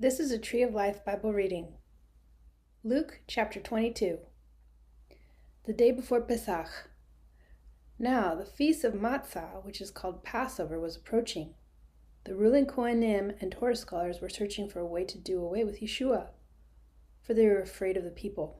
This is a Tree of Life Bible reading. Luke chapter 22. The day before Pesach. Now the feast of Matzah, which is called Passover, was approaching. The ruling Kohanim and Torah scholars were searching for a way to do away with Yeshua, for they were afraid of the people.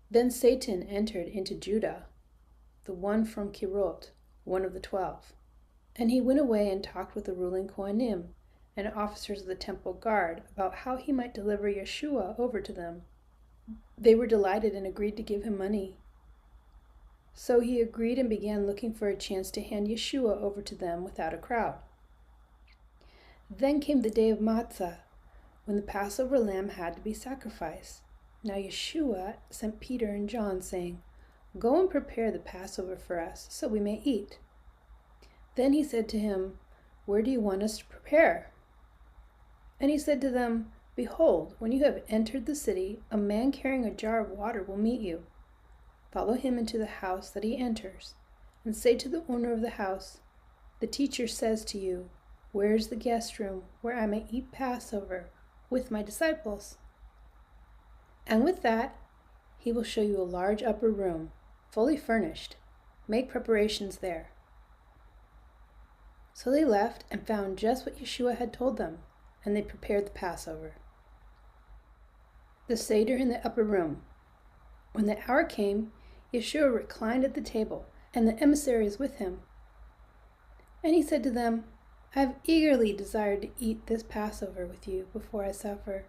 Then Satan entered into Judah, the one from Kirot, one of the 12. And he went away and talked with the ruling Kohanim and officers of the temple guard about how he might deliver Yeshua over to them. They were delighted and agreed to give him money. So he agreed and began looking for a chance to hand Yeshua over to them without a crowd. Then came the day of Matzah, when the Passover lamb had to be sacrificed. Now Yeshua sent Peter and John, saying, "Go and prepare the Passover for us, so we may eat." Then he said to him, "Where do you want us to prepare?" And he said to them, "Behold, when you have entered the city, a man carrying a jar of water will meet you. Follow him into the house that he enters, and say to the owner of the house, 'The teacher says to you, where is the guest room where I may eat Passover with my disciples?' And with that, he will show you a large upper room, fully furnished. Make preparations there." So they left and found just what Yeshua had told them, and they prepared the Passover. The Seder in the upper room. When the hour came, Yeshua reclined at the table, and the emissaries with him. And he said to them, "I have eagerly desired to eat this Passover with you before I suffer.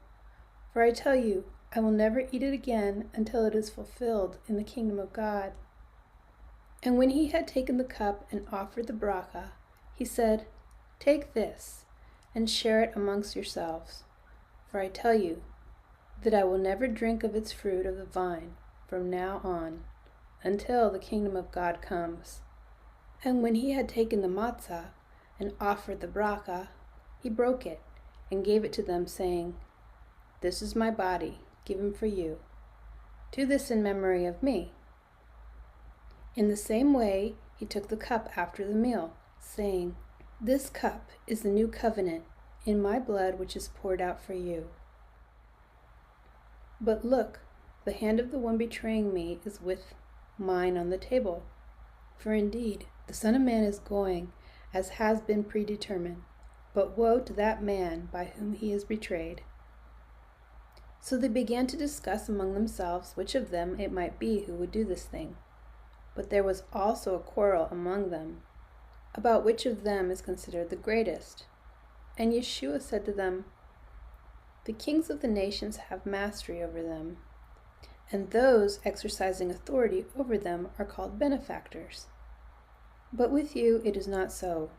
For I tell you, I will never eat it again until it is fulfilled in the kingdom of God." And when he had taken the cup and offered the bracha, he said, "Take this, and share it amongst yourselves. For I tell you that I will never drink of its fruit of the vine from now on, until the kingdom of God comes." And when he had taken the matzah and offered the bracha, he broke it and gave it to them, saying, "This is my body, given for you. Do this in memory of me." In the same way, he took the cup after the meal, saying, "This cup is the new covenant in my blood, which is poured out for you. But look, the hand of the one betraying me is with mine on the table. For indeed, the Son of Man is going as has been predetermined, but woe to that man by whom he is betrayed." So they began to discuss among themselves which of them it might be who would do this thing. But there was also a quarrel among them about which of them is considered the greatest. And Yeshua said to them, "The kings of the nations have mastery over them, and those exercising authority over them are called benefactors. But with you it is not so.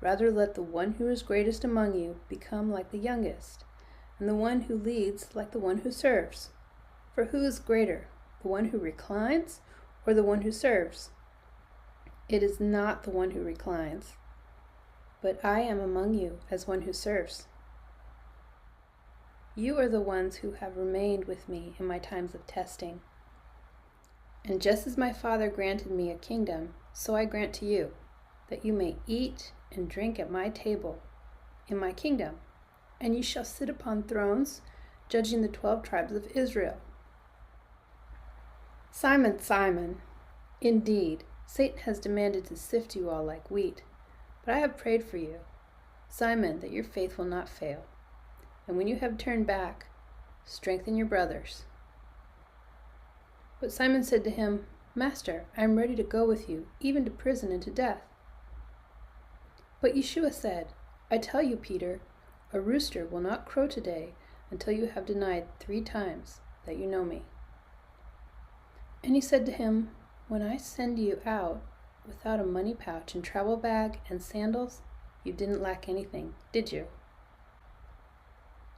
Rather let the one who is greatest among you become like the youngest, and the one who leads like the one who serves. For who is greater, the one who reclines or the one who serves? It is not the one who reclines, but I am among you as one who serves. You are the ones who have remained with me in my times of testing. And just as my Father granted me a kingdom, so I grant to you, that you may eat and drink at my table in my kingdom, and you shall sit upon thrones, judging the 12 tribes of Israel. Simon, Simon, indeed, Satan has demanded to sift you all like wheat, but I have prayed for you, Simon, that your faith will not fail. And when you have turned back, strengthen your brothers." But Simon said to him, "Master, I am ready to go with you, even to prison and to death." But Yeshua said, "I tell you, Peter, a rooster will not crow today until you have denied 3 times that you know me." And he said to him, "When I send you out without a money pouch and travel bag and sandals, you didn't lack anything, did you?"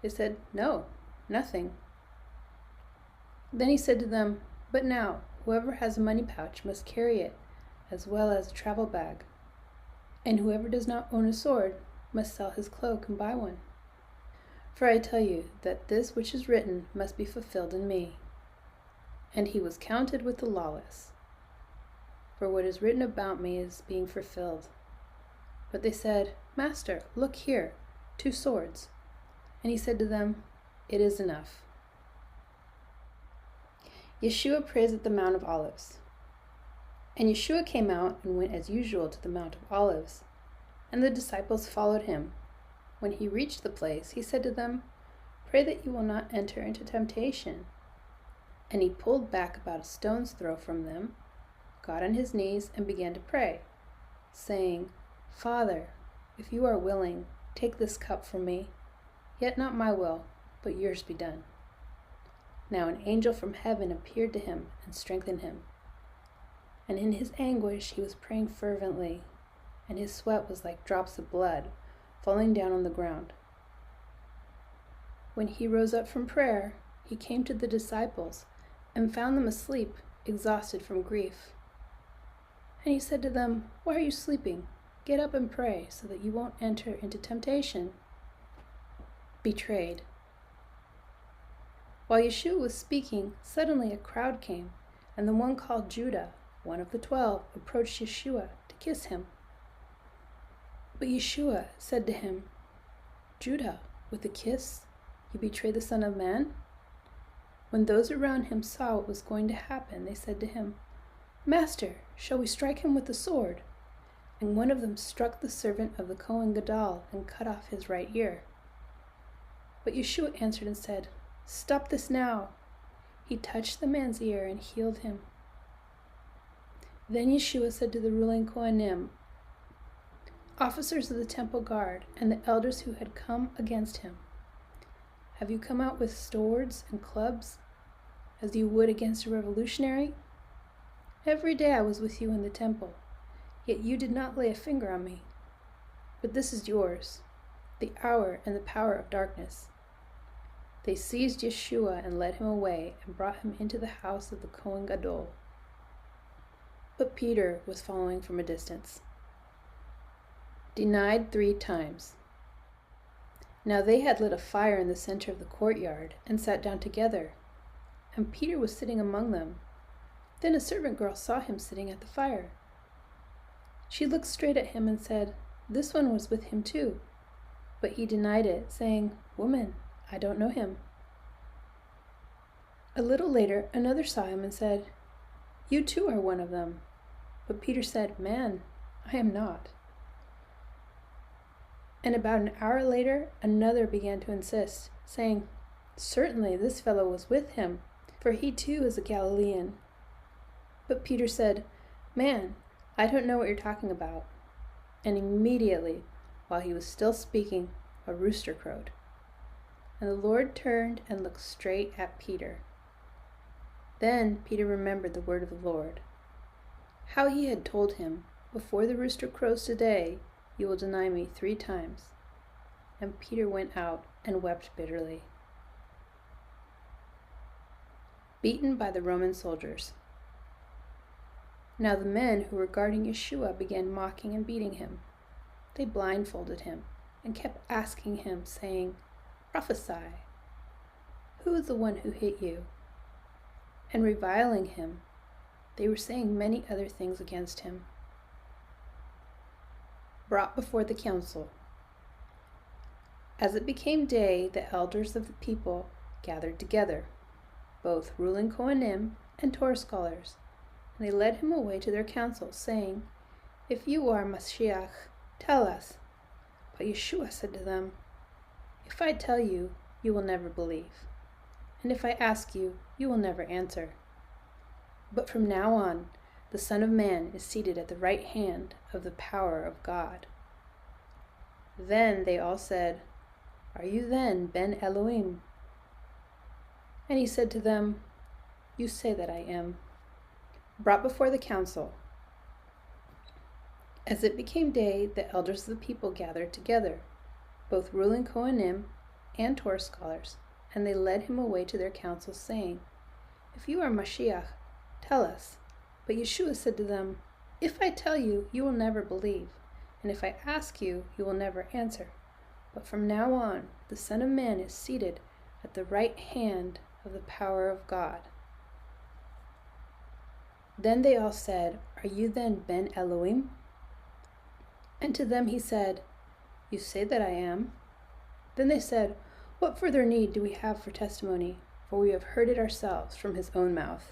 They said, "No, nothing." Then he said to them, "But now, whoever has a money pouch must carry it, as well as a travel bag. And whoever does not own a sword must sell his cloak and buy one. For I tell you that this which is written must be fulfilled in me." And he was counted with the lawless. For what is written about me is being fulfilled. But they said, "Master, look here, 2 swords." And he said to them, "It is enough." Yeshua prays at the Mount of Olives. And Yeshua came out and went as usual to the Mount of Olives, and the disciples followed him. When he reached the place, he said to them, "Pray that you will not enter into temptation." And he pulled back about a stone's throw from them, got on his knees, and began to pray, saying, "Father, if you are willing, take this cup from me. Yet not my will, but yours be done." Now an angel from heaven appeared to him and strengthened him. And in his anguish he was praying fervently, and his sweat was like drops of blood falling down on the ground. When he rose up from prayer, he came to the disciples and found them asleep, exhausted from grief. And he said to them, "Why are you sleeping? Get up and pray, so that you won't enter into temptation." Betrayed. While Yeshua was speaking, suddenly a crowd came, and the one called Judah, one of the 12, approached Yeshua to kiss him. But Yeshua said to him, "Judah, with a kiss, you betray the Son of Man?" When those around him saw what was going to happen, they said to him, "Master, shall we strike him with the sword?" And one of them struck the servant of the Kohen Gadol and cut off his right ear. But Yeshua answered and said, "Stop this now." He touched the man's ear and healed him. Then Yeshua said to the ruling Kohanim, officers of the temple guard, and the elders who had come against him, "Have you come out with swords and clubs, as you would against a revolutionary? Every day I was with you in the temple, yet you did not lay a finger on me. But this is yours, the hour and the power of darkness." They seized Yeshua and led him away and brought him into the house of the Kohen Gadol. But Peter was following from a distance. Denied 3 times. Now they had lit a fire in the center of the courtyard and sat down together, and Peter was sitting among them. Then a servant girl saw him sitting at the fire. She looked straight at him and said, "This one was with him too." But he denied it, saying, "Woman, I don't know him." A little later, another saw him and said, "You too are one of them." But Peter said, "Man, I am not." And about an hour later, another began to insist, saying, "Certainly this fellow was with him, for he too is a Galilean." But Peter said, "Man, I don't know what you're talking about." And immediately, while he was still speaking, a rooster crowed. And the Lord turned and looked straight at Peter. Then Peter remembered the word of the Lord, how he had told him, "Before the rooster crows today, you will deny me 3 times." And Peter went out and wept bitterly. Beaten by the Roman soldiers. Now the men who were guarding Yeshua began mocking and beating him. They blindfolded him and kept asking him, saying, "Prophesy, who is the one who hit you?" And reviling him, they were saying many other things against him. Brought before the council. As it became day, the elders of the people gathered together, both ruling Kohanim and Torah scholars, and they led him away to their council, saying, "If you are Mashiach, tell us." But Yeshua said to them, "If I tell you, you will never believe, and if I ask you, you will never answer. But from now on, the Son of Man is seated at the right hand of the power of God." Then they all said, "Are you then Ben Elohim?" And he said to them, "You say that I am." Brought before the council. As it became day, the elders of the people gathered together, both ruling Kohanim and Torah scholars, and they led him away to their council, saying, "If you are Mashiach, tell us." But Yeshua said to them, "If I tell you, you will never believe, and if I ask you, you will never answer. But from now on, the Son of Man is seated at the right hand of the power of God." Then they all said, "Are you then Ben Elohim?" And to them he said, "You say that I am." Then they said, What further need do we have for testimony? For we have heard it ourselves from his own mouth.